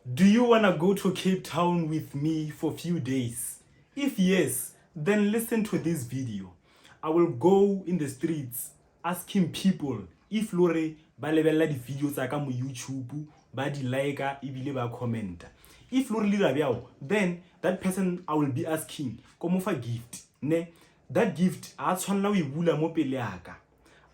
Do you wanna go to Cape Town with me for a few days? If yes, then listen to this video. I will go in the streets asking people if lore ba lebella di video tsa ka mo YouTube, ba di like ebile ba comment. If lore le bjao, then that person I will be asking ko mo fa gift, ne? That gift a tshwanela o e bula mo pele yaka.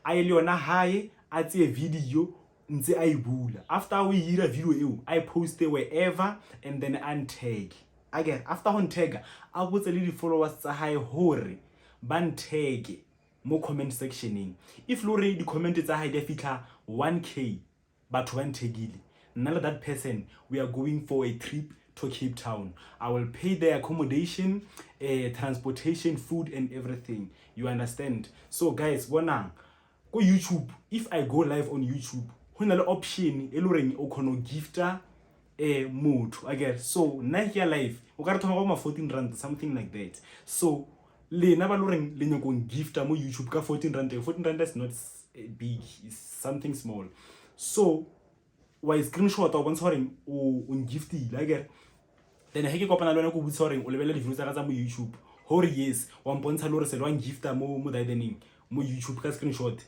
A ile yona hae a tse video ntse a ibula. After we ira video eo I post wherever and then untag. Again, after on tag a botse le di followers tsa hae hore ba ntag mo comment sectioning. If lore di comment tsa hae di fitla 1k batho ba ntagile, nna that person we are going for a trip to Cape Town. I will pay the accommodation, transportation, food and everything. You understand? So guys, bonang go YouTube. If I go live on YouTube, ho na le option e loreng o khono gifta motho. I guess so na here live o ka re thoma ba 14 rand something like that. So le na ba loreng le nyako gifta mo YouTube ka 14 rand. 14 rand is not big, it's something small. So why screenshot o bontsha hore o giftile. I get then he ke kopana le wena go butsa hore o lebella di videos tsa ka tsa mo YouTube hore yes wa mpontsha le hore se lwa gifta mo dining mo YouTube ka screenshot.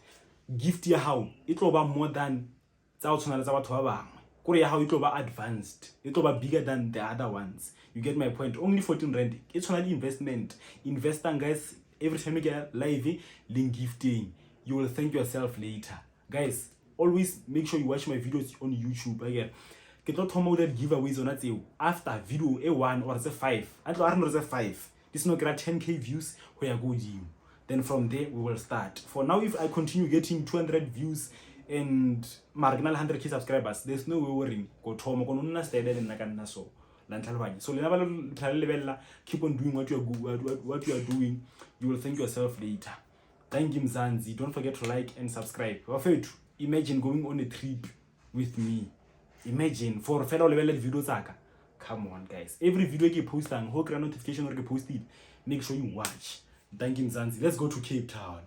Gift ya hao e tlo ba more than tsa o tshwana le tsa batho ba bangwe. Kore ya hao e tlo ba advanced, e tlo ba bigger than the other ones. You get my point? Only 14 rand. It's tshwana le investment. Investing guys, every time you get live link gifting, you will thank yourself later. Guys, always make sure you watch my videos on YouTube. Again, ke tlo thoma that giveaways on tseo after video a1 or 5. I tlo re no 5. This no get 10k views ho ya go godimo. Then from there we will start. For now, if I continue getting 200 views and marginal 100k subscribers, there's no way worrying. Go thoma go nna steady le nna ka nna so la ntlalebanya. So le na ba le lebella, keep on doing what you are doing. You will thank yourself later. Thank you Mzansi. Don't forget to like and subscribe. Wafethu, imagine going on a trip with me. Imagine for fellow level video tsaka. Come on guys. Every video ke posting, ho kry notification or ke posted. Make sure you watch. Thank you Mzansi. Let's go to Cape Town.